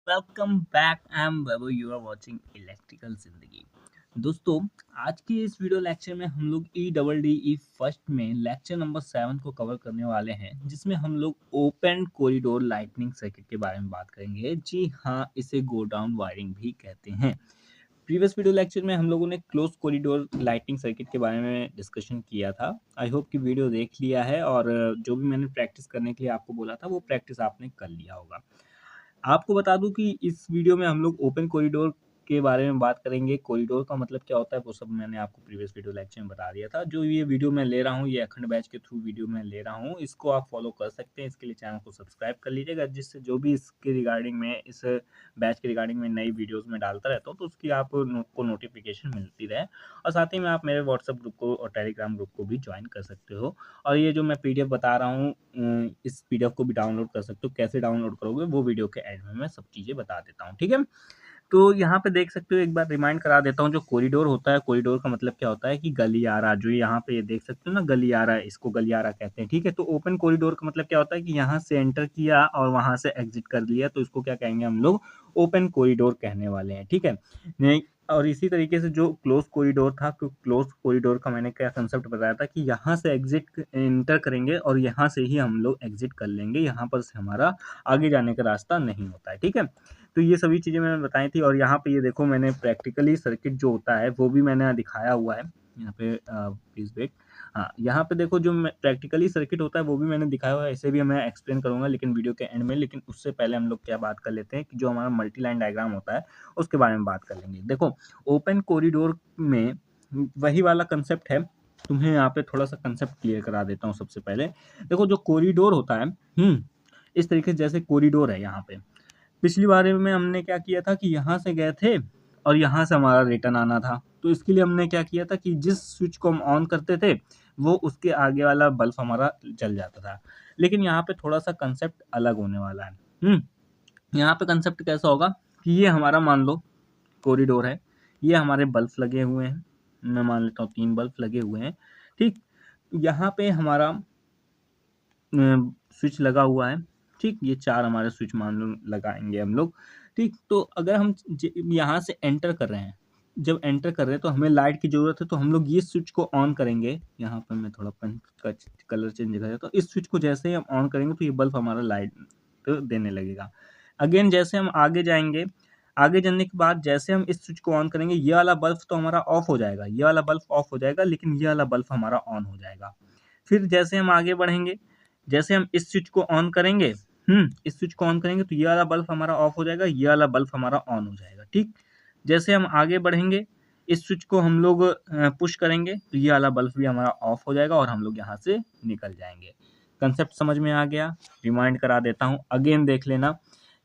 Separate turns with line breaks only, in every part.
Welcome back. I am Vaibhav, you are watching electrical Zindagi. दोस्तों, आज की इस वीडियो लेक्चर में हम लोग E double D E first में लेक्चर नंबर 7 को कवर करने वाले हैं, जिसमें हम लोग ओपन कॉरिडोर लाइटनिंग सर्किट के बारे में बात करेंगे। जी हाँ, इसे गो डाउन वायरिंग भी कहते हैं। प्रीवियस वीडियो लेक्चर में हम लोगों ने क्लोज कॉरिडोर लाइटिंग सर्किट के बारे में डिस्कशन किया था। आई होप कि वीडियो देख लिया है और जो भी मैंने प्रैक्टिस करने के लिए आपको बोला था वो प्रैक्टिस आपने कर लिया होगा। आपको बता दूं कि इस वीडियो में हम लोग ओपन कॉरिडोर के बारे में बात करेंगे। कॉरिडोर का मतलब क्या होता है वो सब मैंने आपको प्रीवियस वीडियो लेक्चर में बता दिया था। जो ये वीडियो मैं ले रहा हूँ, ये अखंड बैच के थ्रू वीडियो मैं ले रहा हूँ, इसको आप फॉलो कर सकते हैं। इसके लिए चैनल को सब्सक्राइब कर लीजिएगा, जिससे जो भी इसके रिगार्डिंग में इस बैच के रिगार्डिंग में नई वीडियोस में डालता रहता हूँ तो उसकी आपको नोटिफिकेशन मिलती रहे। और साथ ही में आप मेरे व्हाट्सएप ग्रुप को और टेलीग्राम ग्रुप को भी ज्वाइन कर सकते हो। और ये जो मैं पीडीएफ बता रहा हूँ, इस पीडीएफ को भी डाउनलोड कर सकते हो। कैसे डाउनलोड करोगे वो वीडियो के एंड में मैं सब चीज़ें बता देता हूँ, ठीक है। तो यहाँ पे देख सकते हो, एक बार रिमाइंड करा देता हूँ। जो कॉरिडोर होता है, कॉरिडोर का मतलब क्या होता है कि गलियारा। जो यहाँ पे ये देख सकते हो ना, गलियारा, इसको गलियारा कहते हैं, ठीक है। तो ओपन कॉरिडोर का मतलब क्या होता है कि यहाँ से एंटर किया और वहां से एग्जिट कर लिया, तो इसको क्या कहेंगे हम लोग, ओपन कॉरिडोर कहने वाले हैं, ठीक है। और इसी तरीके से जो क्लोज कॉरिडोर था, तो क्लोज कॉरिडोर का मैंने क्या कंसेप्ट बताया था कि यहाँ से एग्जिट एंटर करेंगे और यहाँ से ही हम लोग एग्जिट कर लेंगे, यहाँ पर से हमारा आगे जाने का रास्ता नहीं होता है, ठीक है। तो ये सभी चीज़ें मैंने बताई थी। और यहाँ पे ये देखो, मैंने प्रैक्टिकली सर्किट जो होता है वो भी मैंने दिखाया हुआ है। यहाँ पे प्लीज वेट। हाँ, यहाँ पे देखो, जो प्रैक्टिकली सर्किट होता है वो भी मैंने दिखाया हुआ है। इसे भी मैं एक्सप्लेन करूंगा लेकिन वीडियो के एंड में। लेकिन उससे पहले हम लोग क्या बात कर लेते हैं कि जो हमारा मल्टी लाइन डायग्राम होता है उसके बारे में बात कर लेंगे। देखो, ओपन कॉरिडोर में वही वाला कंसेप्ट है। तुम्हें यहाँ पे थोड़ा सा कंसेप्ट क्लियर करा देता हूँ। सबसे पहले देखो, जो कॉरिडोर होता है, इस तरीके से जैसे कॉरिडोर है यहाँ पे। पिछली बार में हमने क्या किया था कि यहाँ से गए थे और यहाँ से हमारा रिटर्न आना था। तो इसके लिए हमने क्या किया था कि जिस स्विच को हम ऑन करते थे वो उसके आगे वाला बल्ब हमारा जल जाता था। लेकिन यहाँ पे थोड़ा सा कंसेप्ट अलग होने वाला है। यहाँ पे कंसेप्ट कैसा होगा कि ये हमारा, मान लो, कॉरिडोर है, ये हमारे बल्ब लगे हुए हैं। मैं मान लेता हूँ 3 बल्ब लगे हुए हैं, ठीक। यहाँ पे हमारा स्विच लगा हुआ है, ठीक। ये 4 हमारे स्विच मान लो लगाएंगे हम लोग, ठीक। तो अगर हम यहाँ से एंटर कर रहे हैं, जब एंटर कर रहे हैं तो हमें लाइट की ज़रूरत है, तो हम लोग ये स्विच को ऑन करेंगे। यहाँ पर मैं थोड़ा पेन का कलर चेंज कर देता हूँ। इस स्विच को जैसे ही हम ऑन करेंगे तो ये बल्ब हमारा लाइट तो देने लगेगा। अगेन जैसे हम आगे जाएंगे, आगे जाने के बाद जैसे हम इस स्विच को ऑन करेंगे, ये वाला बल्ब तो हमारा ऑफ हो जाएगा, ये वाला बल्ब ऑफ हो जाएगा, लेकिन ये वाला बल्ब हमारा ऑन हो जाएगा। फिर जैसे हम आगे बढ़ेंगे, जैसे हम इस स्विच को ऑन करेंगे, इस स्विच को ऑन करेंगे तो ये वाला बल्ब हमारा ऑफ हो जाएगा, ये वाला बल्ब हमारा ऑन हो जाएगा, ठीक। जैसे हम आगे बढ़ेंगे, इस स्विच को हम लोग पुश करेंगे तो ये वाला बल्ब भी हमारा ऑफ हो जाएगा और हम लोग यहाँ से निकल जाएंगे। कंसेप्ट समझ में आ गया? रिमाइंड करा देता हूँ, अगेन देख लेना।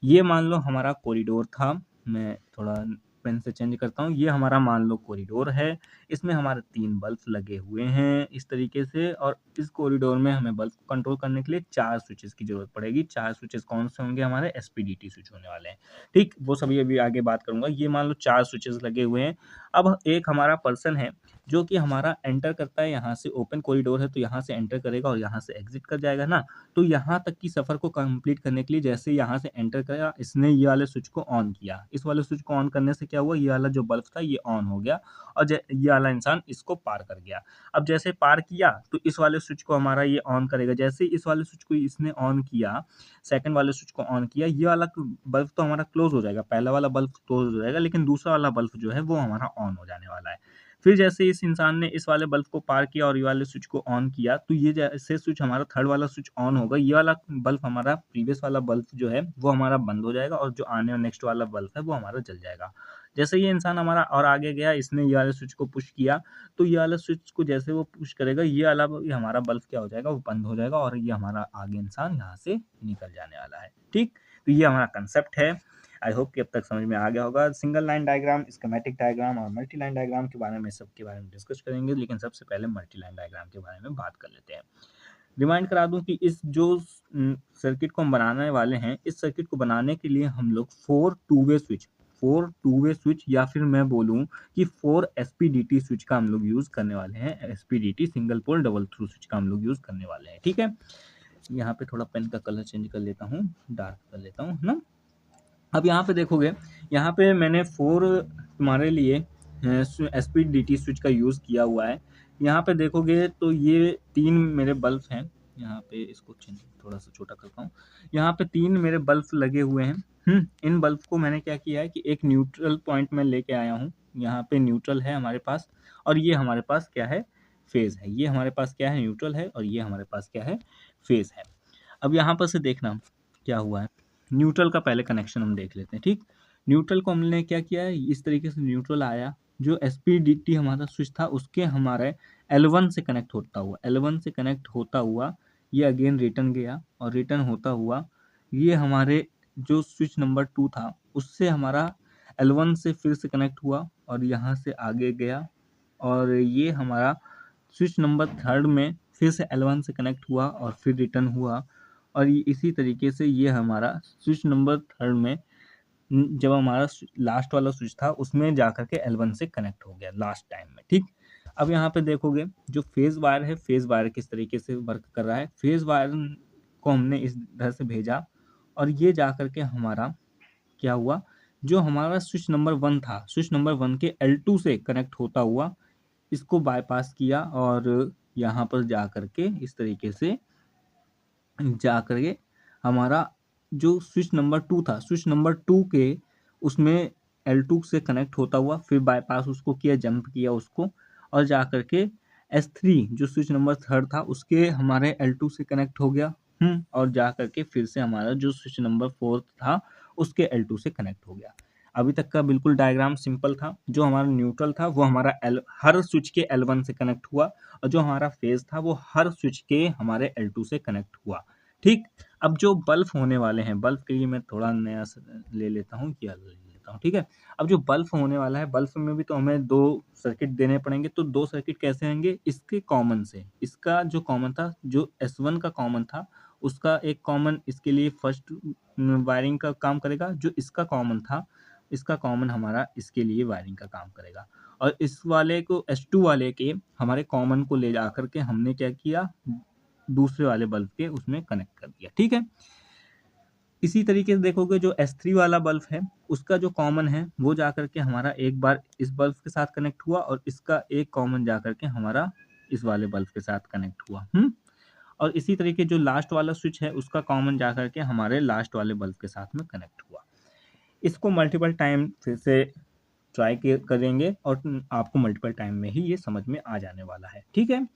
ये मान लो हमारा कॉरिडोर था। मैं थोड़ा पेन से चेंज करता हूँ। ये हमारा मान लो कॉरिडोर है, इसमें हमारे 3 बल्ब लगे हुए हैं इस तरीके से। और इस कॉरिडोर में हमें बल्ब को कंट्रोल करने के लिए 4 स्विचेस की जरूरत पड़ेगी। 4 स्विचेस कौन से होंगे? हमारे एसपीडीटी स्विच होने वाले हैं, ठीक। वो सभी अभी आगे बात करूंगा। ये मान लो 4 स्विचेस लगे हुए हैं। अब एक हमारा पर्सन है जो कि हमारा एंटर करता है, यहाँ से ओपन कॉरिडोर है तो यहाँ से एंटर करेगा और यहाँ से एग्जिट कर जाएगा ना। तो यहाँ तक की सफर को कंप्लीट करने के लिए जैसे यहाँ से एंटर करा, इसने ये वाले स्विच को ऑन किया। इस वाले स्विच को ऑन करने से क्या हुआ, ये वाला जो बल्ब था ये ऑन हो गया और ये वाला इंसान इसको पार कर गया। अब जैसे पार किया तो इस वाले स्विच को हमारा ये ऑन करेगा। जैसे इस वाले स्विच को इसने ऑन किया, सेकंड वाले स्विच को ऑन किया, ये वाला बल्ब तो हमारा क्लोज हो जाएगा, पहला वाला बल्ब क्लोज हो जाएगा, लेकिन दूसरा वाला बल्ब जो है वो हमारा ऑन हो जाने वाला है। फिर जैसे इस इंसान ने इस वाले बल्ब को पार किया और ये वाले स्विच को ऑन किया, तो ये जैसे स्विच हमारा थर्ड वाला स्विच ऑन होगा, ये वाला बल्ब हमारा, प्रीवियस वाला बल्ब जो है वो हमारा बंद हो जाएगा और जो आने वाला नेक्स्ट वाला बल्ब है वो हमारा जल जाएगा। जैसे ये इंसान हमारा और आगे गया, इसने ये वाले स्विच को पुश किया, तो ये वाला स्विच को जैसे वो पुश करेगा, ये हमारा बल्ब क्या हो जाएगा, वो बंद हो जाएगा और ये हमारा आगे इंसान यहाँ से निकल जाने वाला है, ठीक। तो ये हमारा कंसेप्ट है। आई होप कि अब तक समझ में आ गया होगा। Single line diagram, schematic diagram और मल्टी लाइन डायग्राम के बारे में, सबके बारे में डिस्कस करेंगे, लेकिन सबसे पहले मल्टी लाइन डायग्राम के बारे में बात कर लेते हैं। रिमाइंड करा दूं कि इस जो सर्किट को हम बनाने वाले हैं, इस सर्किट को बनाने के लिए हम लोग 4 टू वे स्विच या फिर मैं बोलूं कि 4 एसपीडीटी स्विच का हम लोग यूज करने वाले हैं। SPDT, single pole double throw switch का हम लोग यूज करने वाले हैं, ठीक है। यहाँ पे थोड़ा पेन का कलर चेंज कर लेता हूँ, डार्क कर लेता हूँ ना। अब यहाँ पे देखोगे, यहाँ पे मैंने 4 तुम्हारे लिए एसपीडीटी स्विच का यूज़ किया हुआ है। यहाँ पे देखोगे तो ये 3 मेरे बल्ब हैं, यहाँ पे इसको थोड़ा-सा छोटा करता हूँ। यहाँ पे 3 मेरे बल्ब लगे हुए हैं। इन बल्ब को मैंने क्या किया है कि एक न्यूट्रल पॉइंट में लेके आया हूँ। यहाँ पे न्यूट्रल है हमारे पास, और ये हमारे पास क्या है, फेज़ है। ये हमारे पास क्या है, न्यूट्रल है, और ये हमारे पास क्या है, फेज़ है। अब यहाँ पर से देखना क्या हुआ है। न्यूट्रल का पहले कनेक्शन हम देख लेते हैं, ठीक। न्यूट्रल को हमने क्या किया है, इस तरीके से न्यूट्रल आया, जो एसपीडीटी हमारा स्विच था उसके हमारे L1 से कनेक्ट होता हुआ, L1 से कनेक्ट होता हुआ ये अगेन रिटर्न गया, और रिटर्न होता हुआ ये हमारे जो स्विच नंबर 2 था उससे हमारा L1 से फिर से कनेक्ट हुआ, और यहाँ से आगे गया, और ये हमारा स्विच नंबर 3 में फिर से L1 से कनेक्ट हुआ और फिर रिटर्न हुआ, और ये इसी तरीके से ये हमारा स्विच नंबर 3 में जब हमारा लास्ट वाला स्विच था उसमें जाकर के L1 से कनेक्ट हो गया लास्ट टाइम में, ठीक। अब यहाँ पे देखोगे जो फेज़ वायर है, फेज़ वायर किस तरीके से वर्क कर रहा है। फेज़ वायर को हमने इस इधर से भेजा, और ये जाकर के हमारा क्या हुआ, जो हमारा स्विच नंबर 1 था, स्विच नंबर 1 के L2 से कनेक्ट होता हुआ इसको बायपास किया, और यहाँ पर जाकर के इस तरीके से जाकर के हमारा जो स्विच नंबर 2 था, स्विच नंबर 2 के उसमें L2 से कनेक्ट होता हुआ फिर बायपास उसको किया, जंप किया उसको, और जाकर के S3 जो स्विच नंबर 3 था उसके हमारे L2 से कनेक्ट हो गया, और जाकर के फिर से हमारा जो स्विच नंबर 4 था उसके L2 से कनेक्ट हो गया। अभी तक का बिल्कुल डायग्राम सिंपल था। जो हमारा न्यूट्रल था वो हमारा हर स्विच के L1 से कनेक्ट हुआ, और जो हमारा फेज था वो हर स्विच के हमारे L2 से कनेक्ट हुआ, ठीक। अब जो बल्ब होने वाले हैं, बल्ब के लिए मैं थोड़ा नया ले लेता हूँ, क्या ले लेता हूँ, ठीक है। अब जो बल्ब होने वाला है, बल्ब में भी तो हमें 2 सर्किट देने पड़ेंगे, तो 2 सर्किट कैसे होंगे, इसके कॉमन से। इसका जो कॉमन था, जो S1 का कॉमन था, उसका एक कॉमन इसके लिए फर्स्ट वायरिंग का काम करेगा, जो इसका कॉमन था, इसका कॉमन हमारा इसके लिए वायरिंग का काम करेगा, और इस वाले को S2 वाले के हमारे कॉमन को ले जाकर के हमने क्या किया, दूसरे वाले बल्ब के उसमें कनेक्ट कर दिया, ठीक है। इसी तरीके से देखोगे जो S3 वाला बल्ब है उसका जो कॉमन है वो जाकर के हमारा एक बार इस बल्ब के साथ कनेक्ट हुआ, और इसका एक कॉमन जाकर के हमारा इस वाले बल्ब के साथ कनेक्ट हुआ, और इसी तरीके जो लास्ट वाला स्विच है उसका कॉमन जाकर के हमारे लास्ट वाले बल्ब के साथ में कनेक्ट हुआ। इसको मल्टीपल टाइम फिर से ट्राई करेंगे, और आपको मल्टीपल टाइम में ही ये समझ में आ जाने वाला है, ठीक है।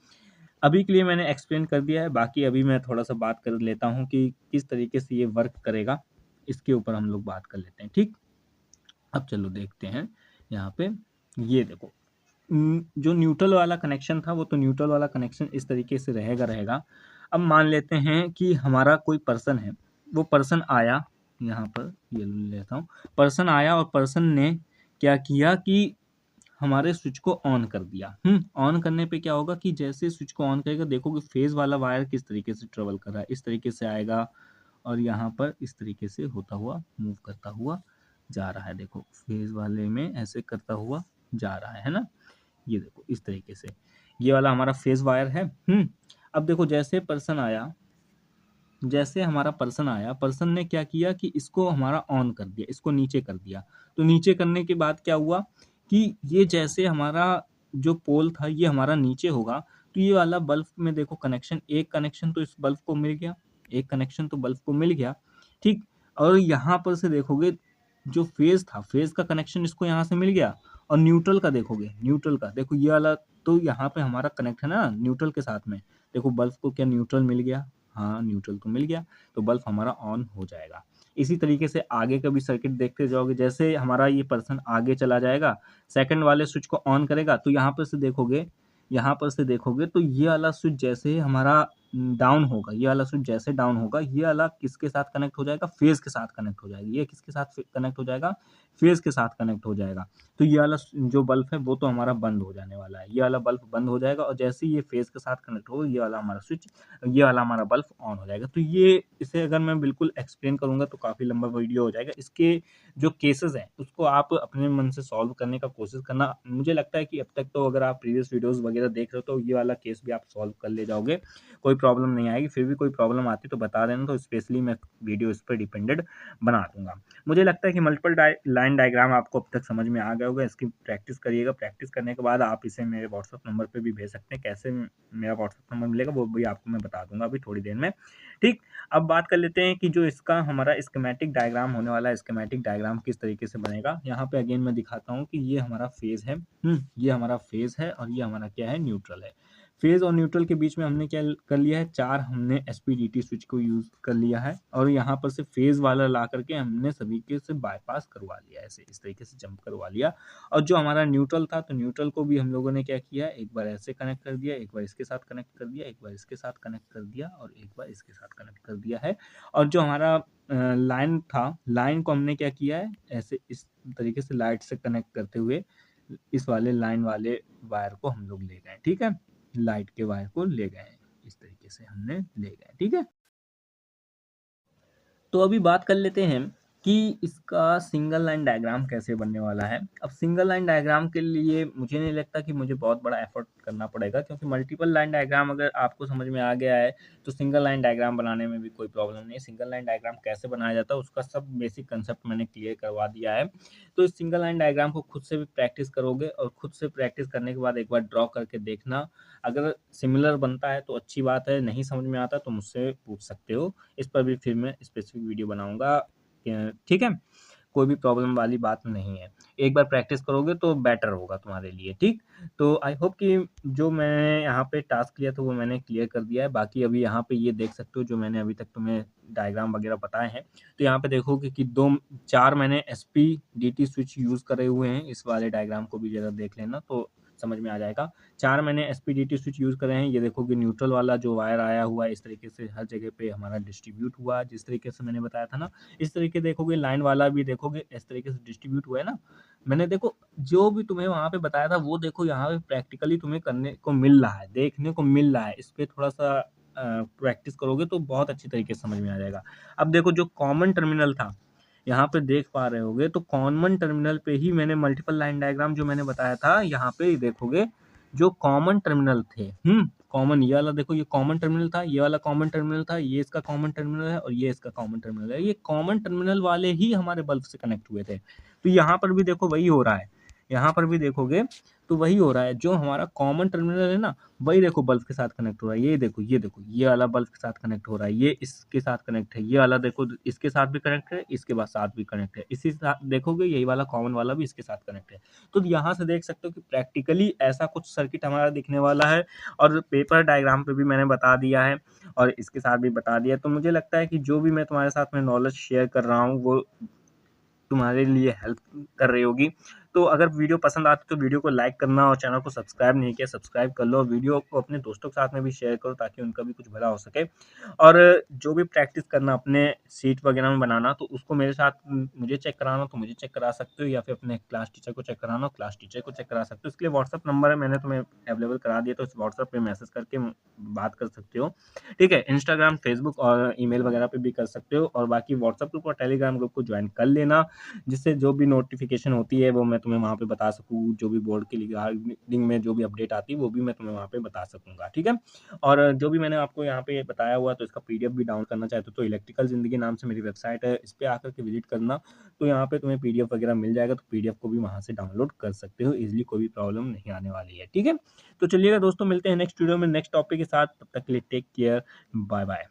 अभी के लिए मैंने एक्सप्लेन कर दिया है, बाकी अभी मैं थोड़ा-सा बात कर लेता हूँ कि किस तरीके से ये वर्क करेगा, इसके ऊपर हम लोग बात कर लेते हैं, ठीक? अब चलो देखते हैं यहाँ पे, ये देखो जो न्यूट्रल वाला कनेक्शन था वो तो न्यूट्रल वाला कनेक्शन इस तरीके से रहेगा। अब मान लेते हैं कि हमारा कोई पर्सन है, वो पर्सन आया, यहाँ पर ये लेता हूँ, पर्सन आया और पर्सन ने क्या किया कि हमारे स्विच को ऑन कर दिया। ऑन करने पे क्या होगा कि जैसे स्विच को ऑन करेगा, देखोगे फेज वाला वायर किस तरीके से ट्रेवल कर रहा है, इस तरीके से आएगा, और यहाँ पर इस तरीके से होता हुआ मूव करता हुआ जा रहा है। देखो फेज वाले में ऐसे करता हुआ जा रहा है ना, ये देखो इस तरीके से, ये वाला हमारा फेज वायर है। अब देखो जैसे पर्सन आया, जैसे हमारा पर्सन आया, पर्सन ने क्या किया कि इसको हमारा ऑन कर दिया, इसको नीचे कर दिया। तो नीचे करने के बाद क्या हुआ कि ये जैसे हमारा जो पोल था ये हमारा नीचे होगा, तो ये वाला बल्ब में देखो कनेक्शन, एक कनेक्शन तो इस बल्ब को मिल गया, एक कनेक्शन तो बल्ब को मिल गया, ठीक। और यहाँ पर से देखोगे जो फेज था, फेज का कनेक्शन इसको यहाँ से मिल गया, और न्यूट्रल का देखोगे, न्यूट्रल का देखो ये वाला तो यहाँ पे हमारा कनेक्ट है ना न्यूट्रल के साथ में। देखो बल्ब को क्या न्यूट्रल मिल गया, हाँ न्यूट्रल तो मिल गया, तो बल्ब हमारा ऑन हो जाएगा। इसी तरीके से आगे का भी सर्किट देखते जाओगे, जैसे हमारा ये पर्सन आगे चला जाएगा, सेकंड वाले स्विच को ऑन करेगा, तो यहाँ पर से देखोगे, यहाँ पर से देखोगे तो ये वाला स्विच जैसे हमारा डाउन होगा, ये वाला स्विच जैसे डाउन होगा, ये वाला किसके साथ कनेक्ट हो जाएगा, फेज के साथ कनेक्ट हो जाएगा। ये किसके साथ कनेक्ट हो जाएगा, फेज के साथ कनेक्ट हो जाएगा। तो ये वाला जो बल्ब है वो तो हमारा बंद हो जाने वाला है, ये वाला बल्ब बंद हो जाएगा, और जैसे ही ये फेज के साथ कनेक्ट होगा, ये वाला हमारा स्विच, ये वाला हमारा बल्ब ऑन हो जाएगा। तो ये इसे अगर मैं बिल्कुल एक्सप्लेन करूँगा तो काफ़ी लंबा वीडियो हो जाएगा। इसके जो केसेस हैं उसको आप अपने मन से सॉल्व करने का कोशिश करना। मुझे लगता है कि अब तक तो अगर आप प्रीवियस वीडियोज़ वगैरह देख रहे हो तो ये वाला केस भी आप सॉल्व कर ले जाओगे, कोई प्रॉब्लम नहीं आएगी, फिर भी कोई प्रॉब्लम आती तो बता देना, तो स्पेशली मैं वीडियो इस पर डिपेंडेंट बना दूँगा। मुझे लगता है कि मल्टीपल लाइन डायग्राम आपको अब तक समझ में आ गया होगा, इसकी प्रैक्टिस करिएगा, प्रैक्टिस करने के बाद आप इसे मेरे व्हाट्सएप नंबर पे भी भेज सकते हैं। कैसे मेरा व्हाट्सएप नंबर मिलेगा वो भी आपको मैं बता दूँगा अभी थोड़ी देर में, ठीक। अब बात कर लेते हैं कि जो इसका हमारा स्कीमेटिक डायग्राम होने वाला है, स्कीमेटिक डायग्राम किस तरीके से बनेगा। यहाँ पे अगेन मैं दिखाता हूँ कि ये हमारा फेज़ है, ये हमारा फेज़ है और ये हमारा क्या है, न्यूट्रल है। फेज़ और न्यूट्रल के बीच में हमने क्या कर लिया है, 4 हमने एसपीडीटी स्विच को यूज़ कर लिया है और यहाँ पर से फेज़ वाला ला करके हमने सभी के से बायपास करवा लिया, ऐसे इस तरीके से जंप करवा लिया। और जो हमारा न्यूट्रल था, तो न्यूट्रल को भी हम लोगों ने क्या किया, एक बार ऐसे कनेक्ट कर दिया, एक बार इसके साथ कनेक्ट कर दिया, एक बार इसके साथ कनेक्ट कर दिया और एक बार इसके साथ कनेक्ट कर दिया है। और जो हमारा लाइन था, लाइन को हमने क्या किया है, ऐसे इस तरीके से लाइट से कनेक्ट करते हुए इस वाले लाइन वाले वायर को हम लोग ले गए, ठीक है? लाइट के वायर को ले गए, इस तरीके से हमने ले गए, ठीक है? तो अभी बात कर लेते हैं कि इसका सिंगल लाइन डायग्राम कैसे बनने वाला है। अब सिंगल लाइन डायग्राम के लिए मुझे नहीं लगता कि मुझे बहुत बड़ा एफर्ट करना पड़ेगा, क्योंकि मल्टीपल लाइन डायग्राम अगर आपको समझ में आ गया है तो सिंगल लाइन डायग्राम बनाने में भी कोई प्रॉब्लम नहीं है। सिंगल लाइन डायग्राम कैसे बनाया जाता है उसका सब बेसिक कंसेप्ट मैंने क्लियर करवा दिया है। तो इस सिंगल लाइन डायग्राम को खुद से भी प्रैक्टिस करोगे और खुद से प्रैक्टिस करने के बाद एक बार ड्रॉ करके देखना। अगर सिमिलर बनता है तो अच्छी बात है, नहीं समझ में आता तो मुझसे पूछ सकते हो। इस पर भी फिर मैं स्पेसिफिक वीडियो बनाऊँगा, ठीक है? कोई भी प्रॉब्लम वाली बात नहीं है। एक बार प्रैक्टिस करोगे तो बेटर होगा तुम्हारे लिए, ठीक? तो आई होप कि जो मैंने यहाँ पे टास्क लिया था वो मैंने क्लियर कर दिया है। बाकी अभी यहाँ पे ये देख सकते हो जो मैंने अभी तक तुम्हें डायग्राम वगैरह बताए हैं। तो यहाँ पे देखोगे कि 4 मैंने एसपीडीटी स्विच यूज़ करे हुए हैं। इस वाले डायग्राम को भी ज़रा देख लेना तो समझ में आ जाएगा। 4 मैंने एसपीडीटी स्विच यूज़ करे हैं। ये देखोगे न्यूट्रल वाला जो वायर आया हुआ है इस तरीके से हर जगह पे हमारा डिस्ट्रीब्यूट हुआ, जिस तरीके से मैंने बताया था ना। इस तरीके देखोगे लाइन वाला भी देखोगे इस तरीके से डिस्ट्रीब्यूट हुआ है ना। मैंने देखो जो भी तुम्हें वहाँ पे बताया था वो देखो यहाँ पे प्रैक्टिकली तुम्हें करने को मिल रहा है, देखने को मिल रहा है। इस पे थोड़ा-सा प्रैक्टिस करोगे तो बहुत अच्छी तरीके से समझ में आ जाएगा। अब देखो जो कॉमन टर्मिनल था, यहाँ पे देख पा रहे होगे तो कॉमन टर्मिनल पे ही मैंने मल्टीपल लाइन डायग्राम जो मैंने बताया था, यहाँ पे देखोगे जो कॉमन टर्मिनल थे, कॉमन ये वाला देखो, ये कॉमन टर्मिनल था, ये वाला कॉमन टर्मिनल था, ये इसका कॉमन टर्मिनल है और ये इसका कॉमन टर्मिनल है। ये कॉमन टर्मिनल वाले ही हमारे बल्ब से कनेक्ट हुए थे। तो यहाँ पर भी देखो वही हो रहा है। यहाँ पर भी देखोगे तो वही हो रहा है, जो हमारा कॉमन टर्मिनल है ना, वही देखो बल्ब के साथ कनेक्ट हो रहा है। ये देखो, ये वाला बल्ब के साथ कनेक्ट हो रहा है, ये इसके साथ कनेक्ट है, ये वाला देखो इसके साथ भी कनेक्ट है, इसके बाद साथ भी कनेक्ट है। इसी साथ देखोगे यही वाला कॉमन वाला भी इसके साथ कनेक्ट है। तो यहाँ से देख सकते हो कि प्रैक्टिकली ऐसा कुछ सर्किट हमारा दिखने वाला है और पेपर डायग्राम पे भी मैंने बता दिया है और इसके साथ भी बता दिया। तो मुझे लगता है कि जो भी मैं तुम्हारे साथ में नॉलेज शेयर कर रहा हूँ वो तुम्हारे लिए हेल्प कर रही होगी। तो अगर वीडियो पसंद आती तो वीडियो को लाइक करना और चैनल को सब्सक्राइब नहीं किया सब्सक्राइब कर लो और वीडियो को अपने दोस्तों के साथ में भी शेयर करो ताकि उनका भी कुछ भला हो सके। और जो भी प्रैक्टिस करना अपने सीट वगैरह में बनाना तो उसको मेरे साथ मुझे चेक कराना तो मुझे चेक करा सकते हो या फिर अपने क्लास टीचर को चेक कराना हो क्लास टीचर को चेक करा सकते हो। इसके लिए व्हाट्सअप नंबर है मैंने तुम्हें अवेलेबल करा दिया, तो इस व्हाट्सअप पे मैसेज करके बात कर सकते हो, ठीक है। इंस्टाग्राम, फेसबुक और ईमेल वगैरह पे भी कर सकते हो और बाकी व्हाट्सअप ग्रुप और टेलीग्राम ग्रुप को ज्वाइन कर लेना, जिससे जो भी नोटिफिकेशन होती है वो मैं तुम्हें वहाँ पे बता सकूँ, जो भी बोर्ड के रिगार्डिंग में जो भी अपडेट आती है वो भी मैं तुम्हें वहाँ पे बता सकूँगा, ठीक है। और जो भी मैंने आपको यहाँ पे बताया हुआ तो इसका पीडीएफ भी डाउनलोड करना चाहते हो तो इलेक्ट्रिकल ज़िंदगी नाम से मेरी वेबसाइट है, इस पे आकर के विजिट करना, तो यहाँ पे तुम्हें पीडीएफ वगैरह मिल जाएगा, तो पीडीएफ को भी वहाँ से डाउनलोड कर सकते हो ईज़िली, कोई भी प्रॉब्लम नहीं आने वाली है, ठीक है। तो चलिएगा दोस्तों, मिलते हैं नेक्स्ट वीडियो में नेक्स्ट टॉपिक के साथ, तब तक के लिए टेक केयर, बाय बाय।